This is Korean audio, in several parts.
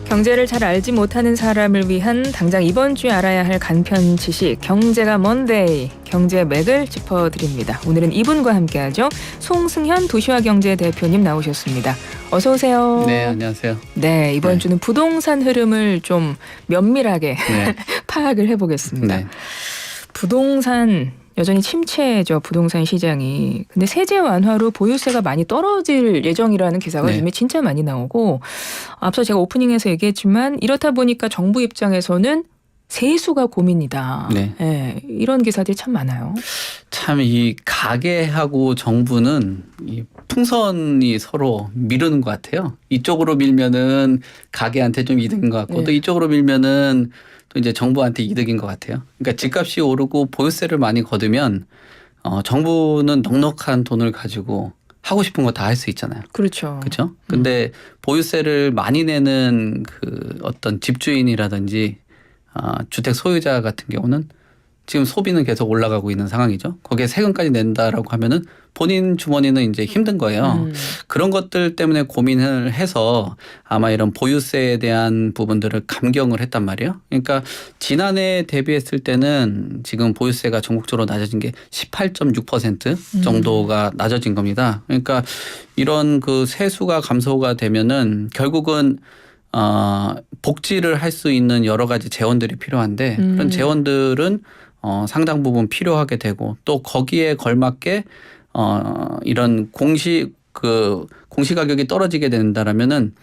경제를 잘 알지 못하는 사람을 위한 당장 이번 주에 알아야 할 간편 지식 경제가 먼데이 경제 맥을 짚어드립니다. 오늘은 이분과 함께하죠. 송승현 도시화 경제 대표님 나오셨습니다. 어서 오세요. 네, 안녕하세요. 네, 이번 주는 부동산 흐름을 좀 면밀하게 파악을 해보겠습니다. 네. 부동산 여전히 침체죠. 부동산 시장이. 근데 세제 완화로 보유세가 많이 떨어질 예정이라는 기사가 요즘에 진짜 많이 나오고 앞서 제가 오프닝에서 얘기했지만 이렇다 보니까 정부 입장에서는 세수가 고민이다. 네, 이런 기사들이 참 많아요. 참 이 가게하고 정부는 이 풍선이 서로 미루는 것 같아요. 이쪽으로 밀면은 가게한테 좀 이득인 것 같고 또 이쪽으로 밀면은 또 이제 정부한테 이득인 것 같아요. 그러니까 집값이 오르고 보유세를 많이 거두면 정부는 넉넉한 돈을 가지고 하고 싶은 거 다 할 수 있잖아요. 그렇죠. 그렇죠. 근데 보유세를 많이 내는 그 어떤 집주인이라든지 주택 소유자 같은 경우는 지금 소비는 계속 올라가고 있는 상황이죠. 거기에 세금까지 낸다라고 하면은 본인 주머니는 이제 힘든 거예요. 그런 것들 때문에 고민을 해서 아마 이런 보유세에 대한 부분들을 감경을 했단 말이에요. 그러니까 지난해 대비했을 때는 지금 보유세가 전국적으로 낮아진 게 18.6% 정도가 낮아진 겁니다. 그러니까 이런 그 세수가 감소가 되면은 결국은 복지를 할 수 있는 여러 가지 재원들이 필요한데 그런 재원들은 상당 부분 필요하게 되고 또 거기에 걸맞게 이런 공시 가격이 떨어지게 된다라면은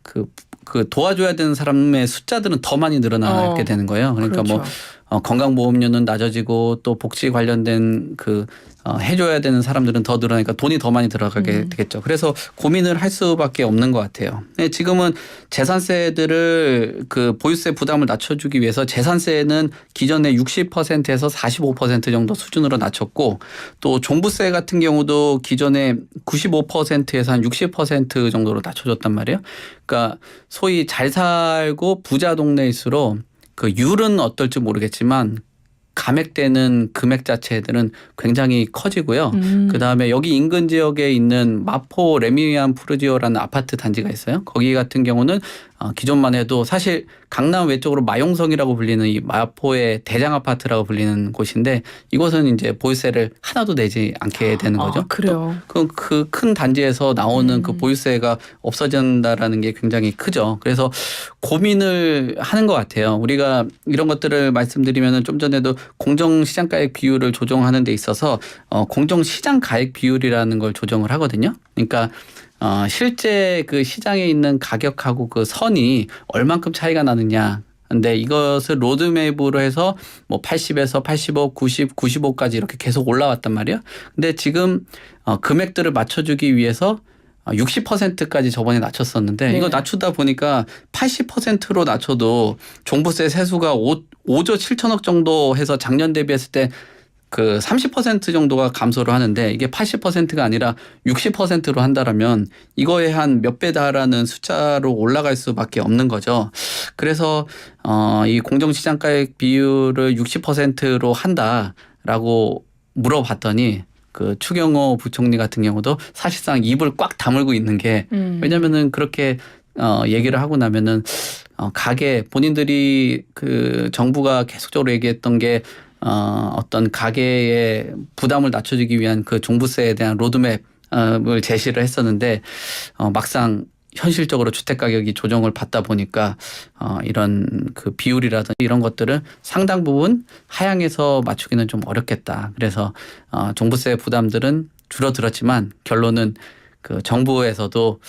그 도와줘야 되는 사람의 숫자들은 더 많이 늘어나게 되는 거예요. 그러니까 그렇죠. 뭐 건강보험료는 낮아지고 또 복지 관련된 해줘야 되는 사람들은 더 늘어나니까 돈이 더 많이 들어가게 되겠죠. 그래서 고민을 할 수밖에 없는 것 같아요. 지금은 재산세들을 보유세 부담을 낮춰주기 위해서 재산세는 기존의 60%에서 45% 정도 수준으로 낮췄고 또 종부세 같은 경우도 기존에 95%에서 한 60% 정도로 낮춰줬단 말이에요. 그러니까 소위 잘 살고 부자 동네일수록 그 율은 어떨지 모르겠지만 감액되는 금액 자체들은 굉장히 커지고요. 그다음에 여기 인근 지역에 있는 마포 레미안 푸르지오라는 아파트 단지가 있어요. 거기 같은 경우는 기존만 해도 사실 강남 외쪽으로 마용성이라고 불리는 이 마포의 대장 아파트라고 불리는 곳인데 이곳은 이제 보유세를 하나도 내지 않게 되는 거죠. 그래요. 그 큰 단지에서 나오는 그 보유세가 없어진다라는 게 굉장히 크죠. 그래서 고민을 하는 것 같아요. 우리가 이런 것들을 말씀드리면은 좀 전에도 공정시장가액 비율을 조정하는 데 있어서 공정시장가액 비율이라는 걸 조정을 하거든요. 그러니까 실제 그 시장에 있는 가격하고 그 선이 얼만큼 차이가 나느냐. 근데 이것을 로드맵으로 해서 뭐 80에서 85, 90, 95까지 이렇게 계속 올라왔단 말이에요. 근데 지금 금액들을 맞춰주기 위해서 60%까지 저번에 낮췄었는데 이거 낮추다 보니까 80%로 낮춰도 종부세 세수가 5조 7천억 정도 해서 작년 대비했을 때 그 30% 정도가 감소를 하는데 이게 80%가 아니라 60%로 한다라면 이거에 한 몇 배다라는 숫자로 올라갈 수밖에 없는 거죠. 그래서 이 공정시장가액 비율을 60%로 한다라고 물어봤더니 그 추경호 부총리 같은 경우도 사실상 입을 꽉 다물고 있는 게 왜냐면은 그렇게 얘기를 하고 나면은 가게 본인들이 그 정부가 계속적으로 얘기했던 게 어떤 가계의 부담을 낮춰주기 위한 그 종부세에 대한 로드맵을 제시를 했었는데 막상 현실적으로 주택 가격이 조정을 받다 보니까 이런 그 비율이라든지 이런 것들을 상당 부분 하향해서 맞추기는 좀 어렵겠다. 그래서 종부세 부담들은 줄어들었지만 결론은 그 정부에서도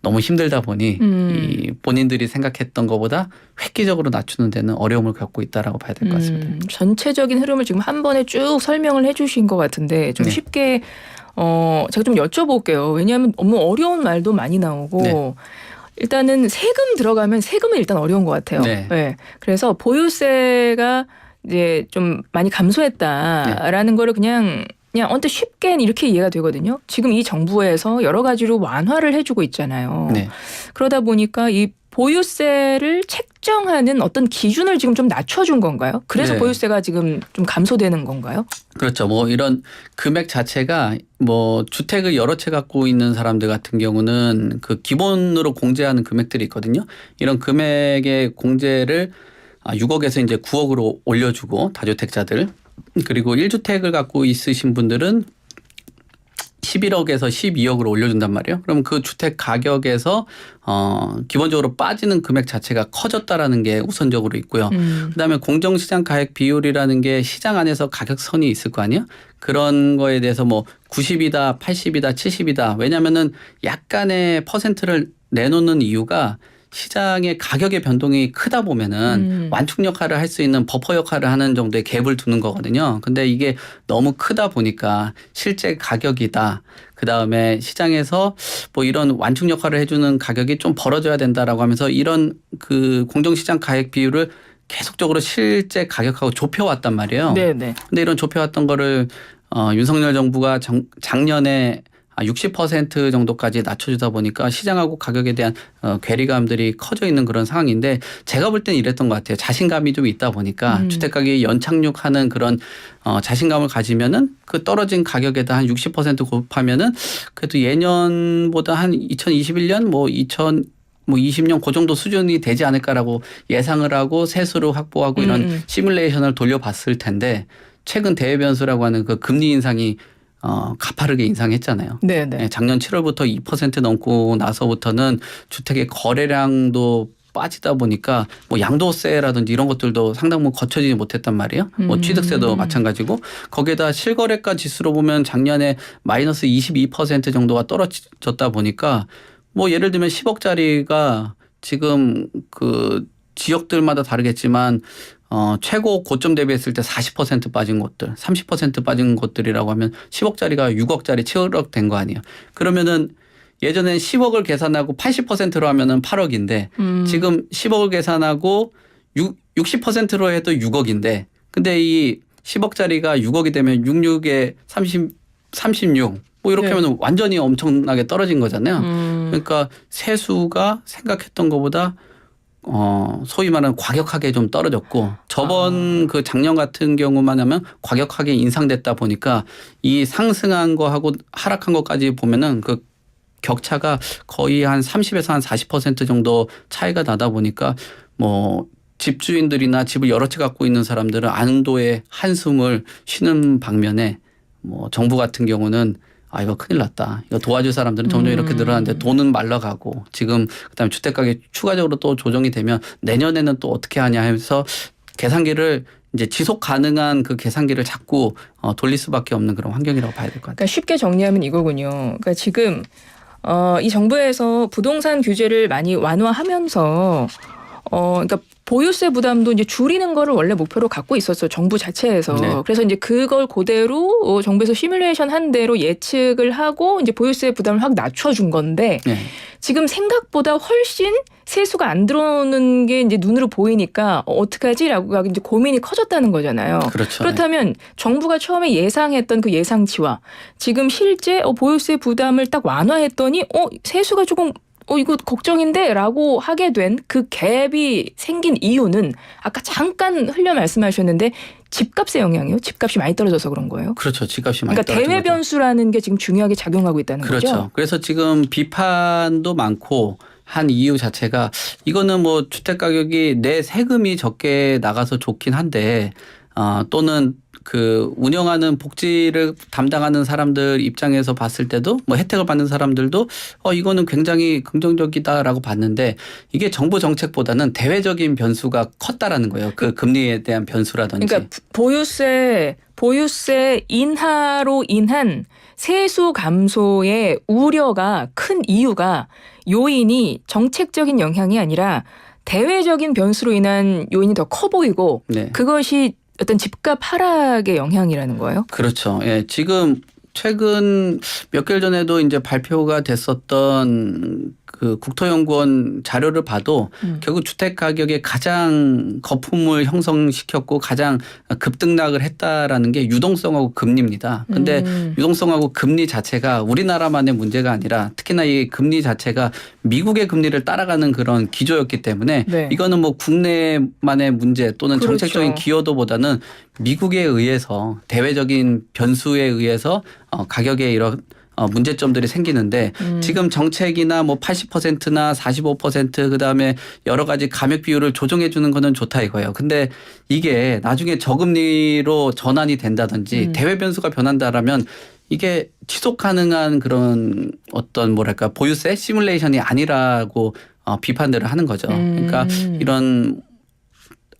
너무 힘들다 보니 이 본인들이 생각했던 것보다 획기적으로 낮추는 데는 어려움을 겪고 있다라고 봐야 될 것 같습니다. 전체적인 흐름을 지금 한 번에 쭉 설명을 해 주신 것 같은데 좀 쉽게 제가 좀 여쭤볼게요. 왜냐하면 너무 어려운 말도 많이 나오고 일단은 세금 들어가면 세금은 일단 어려운 것 같아요. 네. 그래서 보유세가 이제 좀 많이 감소했다라는 거를 그냥 언뜻 쉽게 이렇게 이해가 되거든요. 지금 이 정부에서 여러 가지로 완화를 해주고 있잖아요. 그러다 보니까 이 보유세를 책정하는 어떤 기준을 지금 좀 낮춰준 건가요? 그래서 네. 보유세가 지금 좀 감소되는 건가요? 그렇죠. 뭐 이런 금액 자체가 뭐 주택을 여러 채 갖고 있는 사람들 같은 경우는 그 기본으로 공제하는 금액들이 있거든요. 이런 금액의 공제를 6억에서 이제 9억으로 올려주고 다주택자들, 그리고 1주택을 갖고 있으신 분들은 11억에서 12억으로 올려준단 말이에요. 그럼 그 주택 가격에서 기본적으로 빠지는 금액 자체가 커졌다라는 게 우선적으로 있고요. 그다음에 공정시장 가액 비율이라는 게 시장 안에서 가격선이 있을 거 아니에요. 그런 거에 대해서 뭐 90이다, 80이다, 70이다. 왜냐하면은 약간의 퍼센트를 내놓는 이유가 시장의 가격의 변동이 크다 보면은 완충 역할을 할 수 있는 버퍼 역할을 하는 정도의 갭을 두는 거거든요. 근데 이게 너무 크다 보니까 실제 가격이다. 그다음에 시장에서 뭐 이런 완충 역할을 해주는 가격이 좀 벌어져야 된다라고 하면서 이런 그 공정시장 가액 비율을 계속적으로 실제 가격하고 좁혀왔단 말이에요. 네네. 근데 이런 좁혀왔던 거를 윤석열 정부가 작년에 60% 정도까지 낮춰주다 보니까 시장하고 가격에 대한 괴리감들이 커져 있는 그런 상황인데, 제가 볼 때는 이랬던 것 같아요. 자신감이 좀 있다 보니까 주택가격이 연착륙하는 그런 자신감을 가지면은 그 떨어진 가격에다 한 60% 곱하면은 그래도 예년보다 한 2021년 뭐 2020년 그 정도 수준이 되지 않을까라고 예상을 하고 세수를 확보하고 이런 시뮬레이션을 돌려봤을 텐데, 최근 대외 변수라고 하는 그 금리 인상이 가파르게 인상했잖아요. 네네. 네, 작년 7월부터 2% 넘고 나서부터는 주택의 거래량도 빠지다 보니까 뭐 양도세라든지 이런 것들도 상당 부분 거쳐지지 못했단 말이에요. 뭐 취득세도 마찬가지고, 거기에다 실거래가 지수로 보면 작년에 마이너스 22% 정도가 떨어졌다 보니까 뭐 예를 들면 10억짜리가 지금 그 지역들마다 다르겠지만 최고 고점 대비했을 때 40% 빠진 곳들, 30% 빠진 곳들이라고 하면 10억짜리가 6억짜리 7억 된 거 아니에요. 그러면은 예전엔 10억을 계산하고 80%로 하면은 8억인데 지금 10억을 계산하고 60%로 해도 6억인데, 근데 이 10억짜리가 6억이 되면 66에 36 뭐 이렇게 네. 하면 완전히 엄청나게 떨어진 거잖아요. 그러니까 세수가 생각했던 것보다 소위 말하는 과격하게 좀 떨어졌고, 저번 그 작년 같은 경우만 하면 과격하게 인상됐다 보니까 이 상승한 거하고 하락한 것까지 보면은 그 격차가 거의 한 30에서 한 40% 정도 차이가 나다 보니까 뭐 집주인들이나 집을 여러 채 갖고 있는 사람들은 안도의 한숨을 쉬는 방면에 뭐 정부 같은 경우는 이거 큰일 났다. 이거 도와줄 사람들은 점점 이렇게 늘어나는데 돈은 말라가고, 지금 그다음에 주택가격이 추가적으로 또 조정이 되면 내년에는 또 어떻게 하냐 하면서 계산기를 이제 지속 가능한 그 계산기를 자꾸 돌릴 수밖에 없는 그런 환경이라고 봐야 될 것 같아요. 그러니까 쉽게 정리하면 이거군요. 그러니까 지금 이 정부에서 부동산 규제를 많이 완화하면서 그러니까 보유세 부담도 이제 줄이는 거를 원래 목표로 갖고 있었어요. 정부 자체에서. 네. 그래서 이제 그걸 그대로 정부에서 시뮬레이션 한 대로 예측을 하고 이제 보유세 부담을 확 낮춰준 건데, 네. 지금 생각보다 훨씬 세수가 안 들어오는 게 이제 눈으로 보이니까 어떡하지라고 이제 고민이 커졌다는 거잖아요. 그렇죠. 그렇다면 정부가 처음에 예상했던 그 예상치와 지금 실제 보유세 부담을 딱 완화했더니 세수가 조금 이거 걱정인데 라고 하게 된 그 갭이 생긴 이유는 아까 잠깐 흘려 말씀하셨는데 집값의 영향이요? 집값이 많이 떨어져서 그런 거예요? 그렇죠. 집값이 많이 그러니까 떨어진 대외 거죠. 변수라는 게 지금 중요하게 작용하고 있다는 그렇죠. 거죠? 그래서 지금 비판도 많고 한 이유 자체가, 이거는 뭐 주택 가격이 내 세금이 적게 나가서 좋긴 한데 또는 그 운영하는 복지를 담당하는 사람들 입장에서 봤을 때도 뭐 혜택을 받는 사람들도 이거는 굉장히 긍정적이다라고 봤는데, 이게 정부 정책보다는 대외적인 변수가 컸다라는 거예요. 그 금리에 대한 변수라든지. 그러니까 보유세 인하로 인한 세수 감소의 우려가 큰 이유가, 요인이 정책적인 영향이 아니라 대외적인 변수로 인한 요인이 더 커 보이고, 네. 그것이 어떤 집값 하락의 영향이라는 거예요? 그렇죠. 예, 지금 최근 몇 개월 전에도 이제 발표가 됐었던 그 국토연구원 자료를 봐도 결국 주택 가격의 가장 거품을 형성시켰고 가장 급등락을 했다라는 게 유동성하고 금리입니다. 근데 유동성하고 금리 자체가 우리나라만의 문제가 아니라 특히나 이 금리 자체가 미국의 금리를 따라가는 그런 기조였기 때문에 네. 이거는 뭐 국내만의 문제 또는 그렇죠. 정책적인 기여도보다는 미국에 의해서 대외적인 변수에 의해서 가격에 이런 문제점들이 생기는데 지금 정책이나 뭐 80%나 45% 그다음에 여러 가지 감액 비율을 조정해 주는 거는 좋다 이거예요. 근데 이게 나중에 저금리로 전환이 된다든지 대외 변수가 변한다라면 이게 지속 가능한 그런 어떤 뭐랄까 보유세 시뮬레이션이 아니라고 비판들을 하는 거죠. 그러니까 이런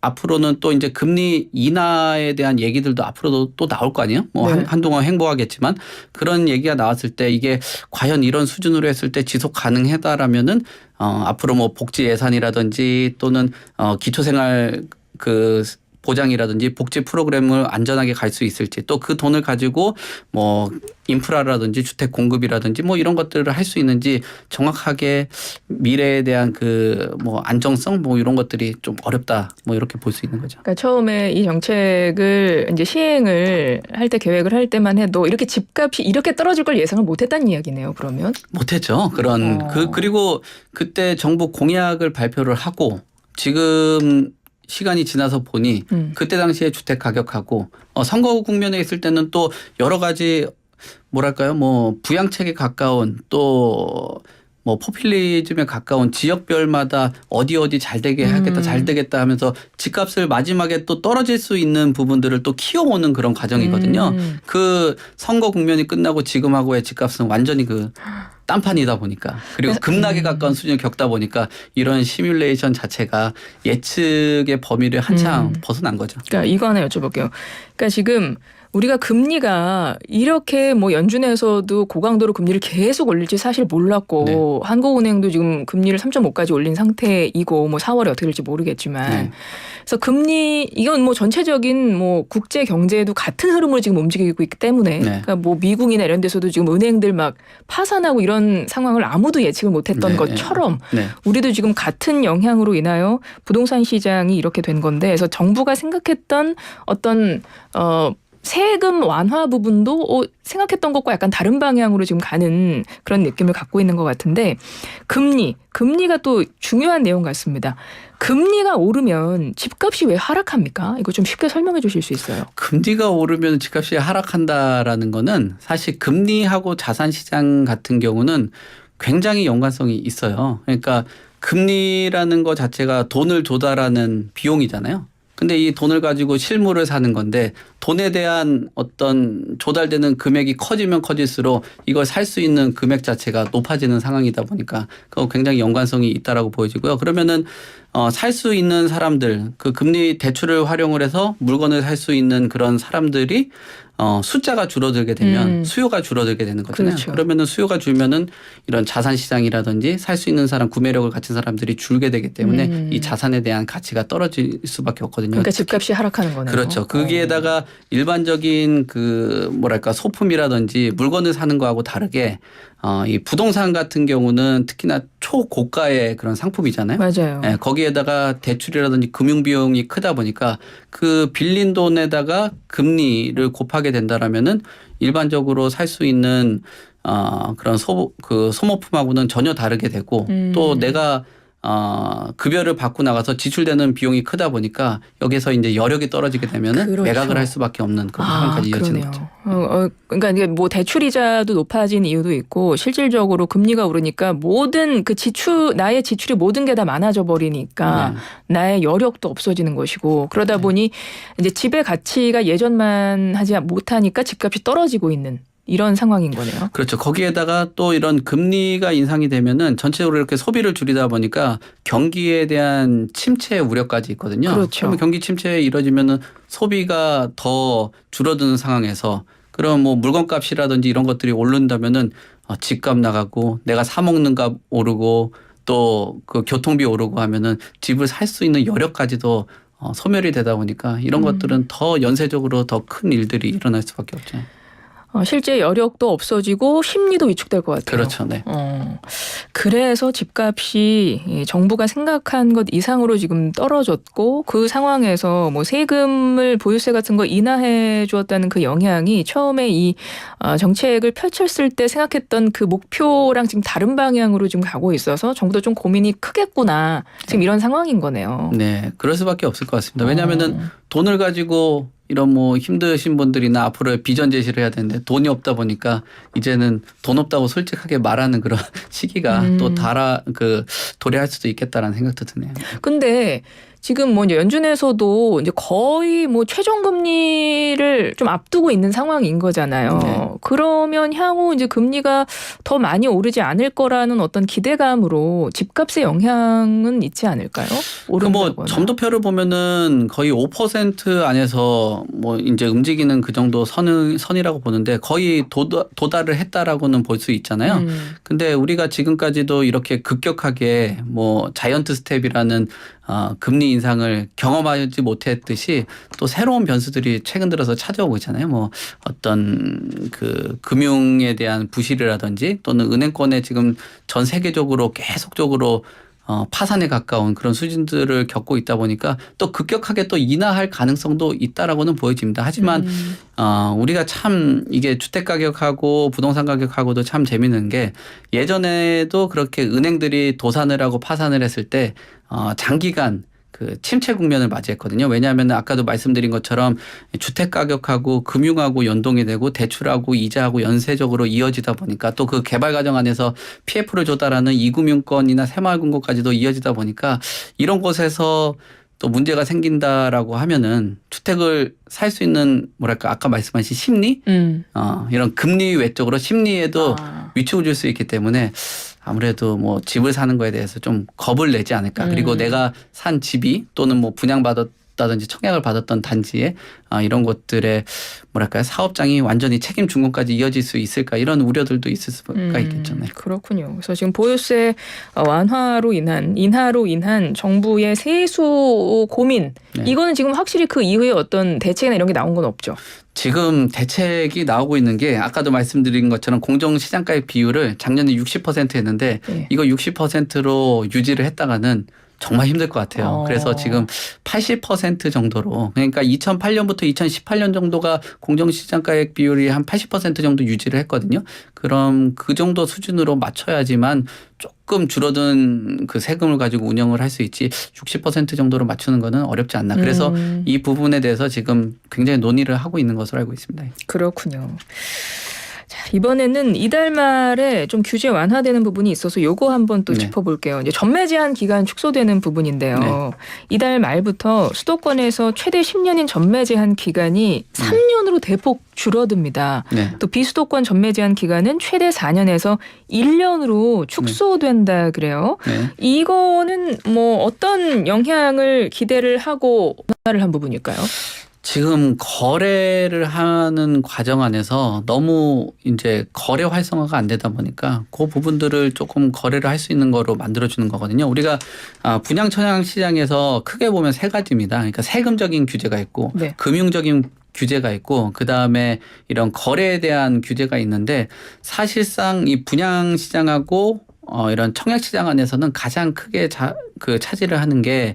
앞으로는 또 이제 금리 인하에 대한 얘기들도 앞으로도 또 나올 거 아니에요? 뭐 네. 한동안 행보하겠지만 그런 얘기가 나왔을 때 이게 과연 이런 수준으로 했을 때 지속 가능하다라면은 앞으로 뭐 복지 예산이라든지 또는 기초생활 그 보장이라든지 복지 프로그램을 안전하게 갈 수 있을지 또 그 돈을 가지고 뭐 인프라라든지 주택 공급이라든지 뭐 이런 것들을 할 수 있는지 정확하게 미래에 대한 그 뭐 안정성 뭐 이런 것들이 좀 어렵다 뭐 이렇게 볼 수 있는 거죠. 그러니까 처음에 이 정책을 이제 시행을 할 때 계획을 할 때만 해도 이렇게 집값이 이렇게 떨어질 걸 예상을 못했다는 이야기네요. 그러면 못했죠. 그런 그리고 그때 정부 공약을 발표를 하고 지금 시간이 지나서 보니 그때 당시에 주택 가격하고 선거 국면에 있을 때는 또 여러 가지 뭐랄까요 뭐 부양책에 가까운 또 뭐 포퓰리즘에 가까운 지역별마다 어디 잘 되게 하겠다 잘 되겠다 하면서 집값을 마지막에 또 떨어질 수 있는 부분들을 또 키워오는 그런 과정이거든요. 그 선거 국면이 끝나고 지금하고의 집값은 완전히 그 딴판이다 보니까 그리고 급락에 가까운 수준을 겪다 보니까 이런 시뮬레이션 자체가 예측의 범위를 한참 벗어난 거죠. 그러니까 이거 하나 여쭤볼게요. 그러니까 지금 우리가 금리가 이렇게 뭐 연준에서도 고강도로 금리를 계속 올릴지 사실 몰랐고 네. 한국은행도 지금 금리를 3.5까지 올린 상태이고 뭐 4월에 어떻게 될지 모르겠지만 네. 그래서 금리 이건 뭐 전체적인 뭐 국제 경제에도 같은 흐름으로 지금 움직이고 있기 때문에 네. 그러니까 뭐 미국이나 이런 데서도 지금 은행들 막 파산하고 이런 상황을 아무도 예측을 못했던 네. 것처럼 네. 우리도 지금 같은 영향으로 인하여 부동산 시장이 이렇게 된 건데 그래서 정부가 생각했던 어떤 세금 완화 부분도 생각했던 것과 약간 다른 방향으로 지금 가는 그런 느낌을 갖고 있는 것 같은데 금리가 또 중요한 내용 같습니다. 금리가 오르면 집값이 왜 하락합니까? 이거 좀 쉽게 설명해 주실 수 있어요? 금리가 오르면 집값이 하락한다라는 거는 사실 금리하고 자산 시장 같은 경우는 굉장히 연관성이 있어요. 그러니까 금리라는 것 자체가 돈을 조달하는 비용이잖아요. 근데 이 돈을 가지고 실물을 사는 건데 돈에 대한 어떤 조달되는 금액이 커지면 커질수록 이걸 살 수 있는 금액 자체가 높아지는 상황이다 보니까 그거 굉장히 연관성이 있다라고 보여지고요. 그러면은 살 수 있는 사람들 그 금리 대출을 활용을 해서 물건을 살 수 있는 그런 사람들이 숫자가 줄어들게 되면 수요가 줄어들게 되는 거잖아요. 그렇죠. 그러면은 수요가 줄면은 이런 자산 시장이라든지 살 수 있는 사람 구매력을 가진 사람들이 줄게 되기 때문에 이 자산에 대한 가치가 떨어질 수밖에 없거든요. 그러니까 집값이 하락하는 거네요. 그렇죠. 거기에다가 일반적인 그 뭐랄까 소품이라든지 물건을 사는 거하고 다르게 이 부동산 같은 경우는 특히나 초고가의 그런 상품이잖아요. 맞아요. 예, 거기에다가 대출이라든지 금융 비용이 크다 보니까 그 빌린 돈에다가 금리를 곱하게 된다라면은 일반적으로 살 수 있는 그런 소모품하고는 전혀 다르게 되고 또 내가 급여를 받고 나가서 지출되는 비용이 크다 보니까 여기서 이제 여력이 떨어지게 되면은 그렇죠. 매각을 할 수밖에 없는 그런 상황까지 이어지는 거죠. 그러니까 이게 뭐 대출 이자도 높아진 이유도 있고 실질적으로 금리가 오르니까 모든 그 나의 지출이 모든 게 다 많아져 버리니까 나의 여력도 없어지는 것이고 그러다 보니 이제 집의 가치가 예전만 하지 못하니까 집값이 떨어지고 있는. 이런 상황인 거네요. 그렇죠. 거기에다가 또 이런 금리가 인상이 되면은 전체적으로 이렇게 소비를 줄이다 보니까 경기에 대한 침체 우려까지 있거든요. 그렇죠. 그러면 경기 침체 이뤄지면은 소비가 더 줄어드는 상황에서 그럼 뭐 물건값이라든지 이런 것들이 오른다면은 집값 나가고 내가 사 먹는 값 오르고 또 그 교통비 오르고 하면은 집을 살 수 있는 여력까지도 소멸이 되다 보니까 이런 것들은 더 연쇄적으로 더 큰 일들이 일어날 수밖에 없죠. 실제 여력도 없어지고 심리도 위축될 것 같아요. 그렇죠. 네. 그래서 집값이 정부가 생각한 것 이상으로 지금 떨어졌고 그 상황에서 뭐 세금을 보유세 같은 거 인하해 주었다는 그 영향이 처음에 이 정책을 펼쳤을 때 생각했던 그 목표랑 지금 다른 방향으로 지금 가고 있어서 정부도 좀 고민이 크겠구나. 지금 이런 상황인 거네요. 네, 그럴 수밖에 없을 것 같습니다. 왜냐하면은 돈을 가지고 이런 뭐 힘드신 분들이나 앞으로의 비전 제시를 해야 되는데 돈이 없다 보니까 이제는 돈 없다고 솔직하게 말하는 그런 시기가 또 도래할 수도 있겠다라는 생각도 드네요. 근데 지금 뭐 이제 연준에서도 이제 거의 뭐 최종금리를 좀 앞두고 있는 상황인 거잖아요. 네. 그러면 향후 이제 금리가 더 많이 오르지 않을 거라는 어떤 기대감으로 집값에 영향은 있지 않을까요? 오른다거나. 뭐 점도표를 보면은 거의 5% 안에서 뭐 이제 움직이는 그 정도 선이라고 보는데 거의 도달을 했다라고는 볼 수 있잖아요. 근데 우리가 지금까지도 이렇게 급격하게 뭐 자이언트 스텝이라는 금리 인상을 경험하지 못했듯이 또 새로운 변수들이 최근 들어서 찾아오고 있잖아요. 뭐 어떤 그 금융에 대한 부실이라든지 또는 은행권에 지금 전 세계적으로 계속적으로 파산에 가까운 그런 수준들을 겪고 있다 보니까 또 급격하게 또 인하할 가능성도 있다라고는 보여집니다. 하지만 우리가 참 이게 주택 가격하고 부동산 가격하고도 참 재밌는 게 예전에도 그렇게 은행들이 도산을 하고 파산을 했을 때 장기간 그 침체 국면을 맞이했거든요. 왜냐하면 아까도 말씀드린 것처럼 주택 가격하고 금융하고 연동이 되고 대출하고 이자하고 연쇄적으로 이어지다 보니까 또 그 개발 과정 안에서 PF를 조달하는 이금융권이나 새마을금고까지도 이어지다 보니까 이런 곳에서 또 문제가 생긴다라고 하면은 주택을 살 수 있는 뭐랄까 아까 말씀하신 심리 이런 금리 외적으로 심리에도 위축을 줄 수 있기 때문에 아무래도 뭐 집을 사는 거에 대해서 좀 겁을 내지 않을까. 그리고 내가 산 집이 또는 뭐 분양받았다든지 청약을 받았던 단지에 이런 것들의 뭐랄까요 사업장이 완전히 책임 준공까지 이어질 수 있을까 이런 우려들도 있을 수가 있겠죠. 네. 그렇군요. 그래서 지금 보유세 인하로 인한 정부의 세수 고민 이거는 지금 확실히 그 이후에 어떤 대책이나 이런 게 나온 건 없죠. 지금 대책이 나오고 있는 게 아까도 말씀드린 것처럼 공정시장가액 비율을 작년에 60% 했는데 이거 60%로 유지를 했다가는 정말 힘들 것 같아요. 그래서 지금 80% 정도로 그러니까 2008년부터 2018년 정도가 공정시장가액 비율이 한 80% 정도 유지를 했거든요. 그럼 그 정도 수준으로 맞춰야지만 조금 줄어든 그 세금을 가지고 운영을 할 수 있지 60% 정도로 맞추는 거는 어렵지 않나. 그래서 이 부분에 대해서 지금 굉장히 논의를 하고 있는 것으로 알고 있습니다. 그렇군요. 자, 이번에는 이달 말에 좀 규제 완화되는 부분이 있어서 요거 한번 또 짚어볼게요. 이제 전매 제한 기간 축소되는 부분인데요. 이달 말부터 수도권에서 최대 10년인 전매 제한 기간이 3년으로 대폭 줄어듭니다. 또 비수도권 전매 제한 기간은 최대 4년에서 1년으로 축소된다 그래요. 이거는 뭐 어떤 영향을 기대를 하고 완화를 한 부분일까요? 지금 거래를 하는 과정 안에서 너무 이제 거래 활성화가 안 되다 보니까 그 부분들을 조금 거래를 할 수 있는 거로 만들어주는 거거든요. 우리가 분양 청약 시장에서 크게 보면 세 가지입니다. 그러니까 세금적인 규제가 있고 금융적인 규제가 있고 그다음에 이런 거래에 대한 규제가 있는데 사실상 이 분양 시장하고 이런 청약 시장 안에서는 가장 크게 차지를 하는 게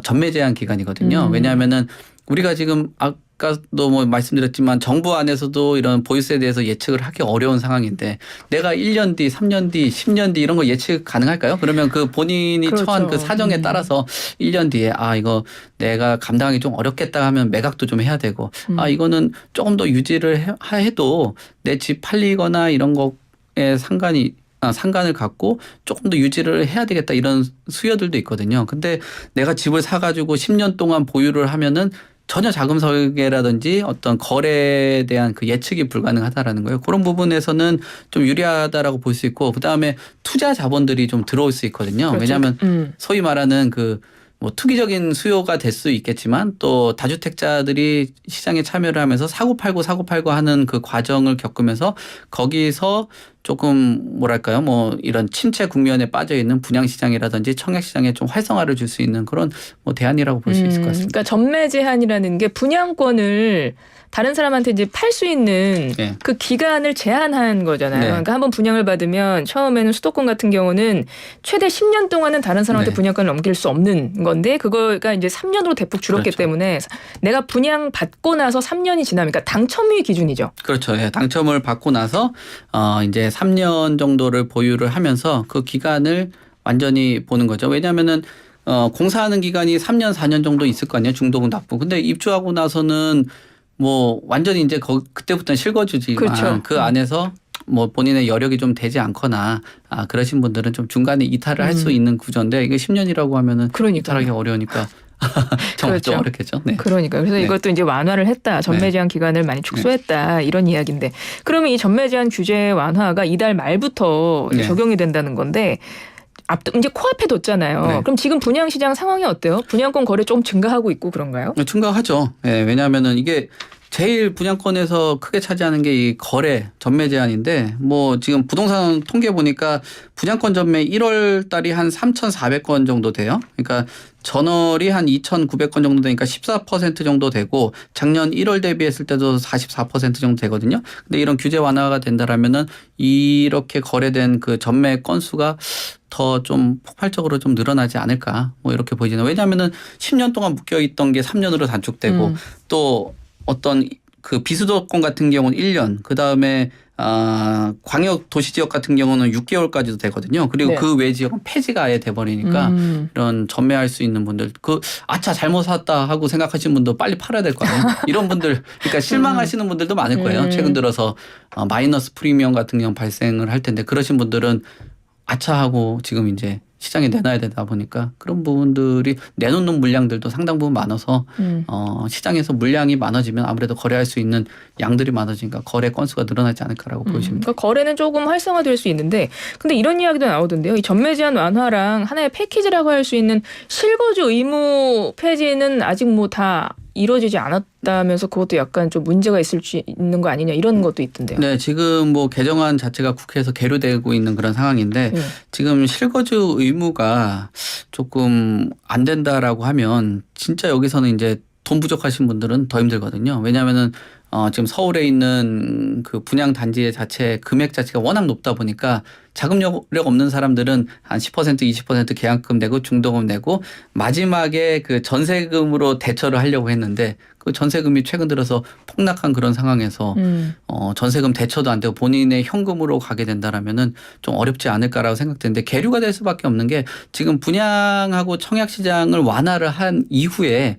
전매 제한 기간이거든요. 왜냐하면은 우리가 지금 아까도 뭐 말씀드렸지만 정부 안에서도 이런 보유세에 대해서 예측을 하기 어려운 상황인데 내가 1년 뒤, 3년 뒤, 10년 뒤 이런 거 예측 가능할까요? 그러면 그 본인이 처한 그 사정에 따라서 1년 뒤에 이거 내가 감당하기 좀 어렵겠다 하면 매각도 좀 해야 되고 이거는 조금 더 유지를 해도 내 집 팔리거나 이런 거에 상관을 갖고 조금 더 유지를 해야 되겠다 이런 수요들도 있거든요. 근데 내가 집을 사가지고 10년 동안 보유를 하면은 전혀 자금 설계라든지 어떤 거래에 대한 그 예측이 불가능하다라는 거예요. 그런 부분에서는 좀 유리하다라고 볼 수 있고 그다음에 투자 자본들이 좀 들어올 수 있거든요. 왜냐하면 소위 말하는 그 뭐 투기적인 수요가 될 수 있겠지만 또 다주택자들이 시장에 참여를 하면서 사고 팔고 하는 그 과정을 겪으면서 거기서 조금 뭐랄까요, 뭐 이런 침체 국면에 빠져 있는 분양 시장이라든지 청약 시장에 좀 활성화를 줄 수 있는 그런 뭐 대안이라고 볼 수 있을 것 같습니다. 그러니까 전매 제한이라는 게 분양권을 다른 사람한테 이제 팔 수 있는 네. 그 기간을 제한한 거잖아요. 네. 그러니까 한번 분양을 받으면 처음에는 수도권 같은 경우는 최대 10년 동안은 다른 사람한테 네. 분양권을 넘길 수 없는 건데 그거가 이제 3년으로 대폭 줄었기 그렇죠. 때문에 내가 분양 받고 나서 3년이 지나면 그러니까 당첨이 기준이죠. 그렇죠. 예, 당첨을 받고 나서 이제 3년 정도를 보유를 하면서 그 기간을 완전히 보는 거죠. 왜냐하면은 공사하는 기간이 3년, 4년 정도 있을 거 아니에요. 중도금 납부. 근데 입주하고 나서는 뭐 완전히 이제 그때부터는 실거주지만 그렇죠. 그 안에서 뭐 본인의 여력이 좀 되지 않거나 그러신 분들은 좀 중간에 이탈을 할 수 있는 구조인데 이게 10년이라고 하면은 그러니까요. 이탈하기 어려우니까 정말 좀 그렇죠. 어렵겠죠. 네. 그러니까 그래서 네. 이것도 이제 완화를 했다. 전매 제한 기간을 많이 축소했다. 이런 이야기인데 그러면 이 전매 제한 규제 완화가 이달 말부터 이제 네. 적용이 된다는 건데 이제 코앞에 뒀잖아요. 네. 그럼 지금 분양시장 상황이 어때요? 분양권 거래 좀 증가하고 있고 그런가요? 증가하죠. 예, 왜냐하면은 이게 제일 분양권에서 크게 차지하는 게 이 거래 전매 제한인데 뭐 지금 부동산 통계 보니까 분양권 전매 1월 달이 한 3,400건 정도 돼요. 그러니까 전월이 한 2,900건 정도 되니까 14% 정도 되고 작년 1월 대비했을 때도 44% 정도 되거든요. 근데 이런 규제 완화가 된다라면은 이렇게 거래된 그 전매 건수가 더 좀 폭발적으로 좀 늘어나지 않을까 뭐 이렇게 보이지는. 왜냐하면은 10년 동안 묶여 있던 게 3년으로 단축되고 또 어떤 그 비수도권 같은 경우는 1년, 그 다음에 광역 도시 지역 같은 경우는 6개월까지도 되거든요. 그리고 네. 그 외 지역은 폐지가 아예 돼버리니까 이런 전매할 수 있는 분들, 아차 잘못 샀다 하고 생각하시는 분도 빨리 팔아야 될 거 아니에요. 이런 분들, 그러니까 실망하시는 분들도 많을 거예요. 최근 들어서 마이너스 프리미엄 같은 경우 발생을 할 텐데 그러신 분들은 아차 하고 지금 이제 시장에 내놔야 되다 보니까 그런 부분들이 내놓는 물량들도 상당 부분 많아서 시장에서 물량이 많아지면 아무래도 거래할 수 있는 양들이 많아지니까 거래 건수가 늘어나지 않을까라고 보여집니다. 그러니까 거래는 조금 활성화될 수 있는데 근데 이런 이야기도 나오던데요. 이 전매 제한 완화랑 하나의 패키지라고 할 수 있는 실거주 의무 폐지는 아직 뭐 다 이루어지지 않았다면서 그것도 약간 좀 문제가 있을 수 있는 거 아니냐 이런 것도 있던데요. 네, 지금 뭐 개정안 자체가 국회에서 계류되고 있는 그런 상황인데 지금 실거주 의무가 조금 안 된다라고 하면 진짜 여기서는 이제 돈 부족하신 분들은 더 힘들거든요. 왜냐하면은 지금 서울에 있는 그 분양 단지 자체 금액 자체가 워낙 높다 보니까 자금력 없는 사람들은 한 10% 20% 계약금 내고 중도금 내고 마지막에 그 전세금으로 대처를 하려고 했는데 그 전세금이 최근 들어서 폭락한 그런 상황에서 전세금 대처도 안 되고 본인의 현금으로 가게 된다라면은 좀 어렵지 않을까라고 생각되는데 계류가 될 수밖에 없는 게 지금 분양하고 청약 시장을 완화를 한 이후에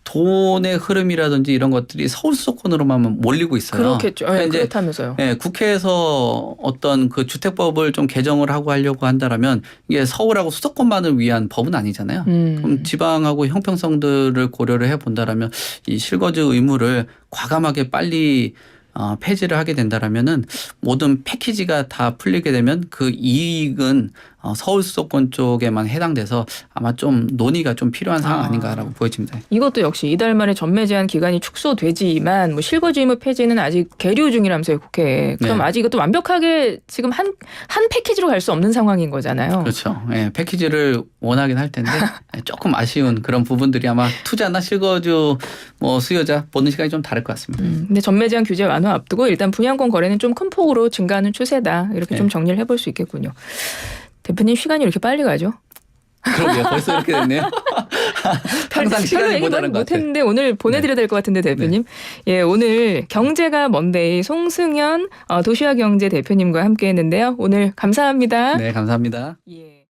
돈의 흐름이라든지 이런 것들이 서울 수도권으로만 몰리고 있어요. 그렇겠죠. 그러니까 이제 그렇다면서요. 국회에서 어떤 그 주택법을 좀 개정을 하고 하려고 한다라면 이게 서울하고 수도권만을 위한 법은 아니잖아요. 그럼 지방하고 형평성들을 고려를 해본다라면 이 실거주 의무를 과감하게 빨리 폐지를 하게 된다라면은 모든 패키지가 다 풀리게 되면 그 이익은 서울 수도권 쪽에만 해당돼서 아마 좀 논의가 좀 필요한 상황 아닌가라고 보여집니다. 이것도 역시 이달 말에 전매 제한 기간이 축소되지만 뭐 실거주 의무 폐지는 아직 계류 중이라면서요 국회에. 그럼 네. 아직 이것도 완벽하게 지금 한 패키지로 갈 수 없는 상황인 거잖아요. 그렇죠. 예, 패키지를 원하긴 할 텐데 조금 아쉬운 그런 부분들이 아마 투자나 실거주 뭐 수요자 보는 시간이 좀 다를 것 같습니다. 근데 전매 제한 규제 완화 앞두고 일단 분양권 거래는 좀 큰 폭으로 증가하는 추세다. 이렇게 좀 정리를 해볼 수 있겠군요. 대표님 시간이 이렇게 빨리 가죠? 그러게요. 벌써 이렇게 됐네요. 항상 시간이 모자란 것 같아요. 못했는데 오늘 보내드려야 될 것 같은데 대표님. 예, 오늘 경제가 먼데이 송승현 도시화경제 대표님과 함께했는데요. 오늘 감사합니다. 네, 감사합니다. 예.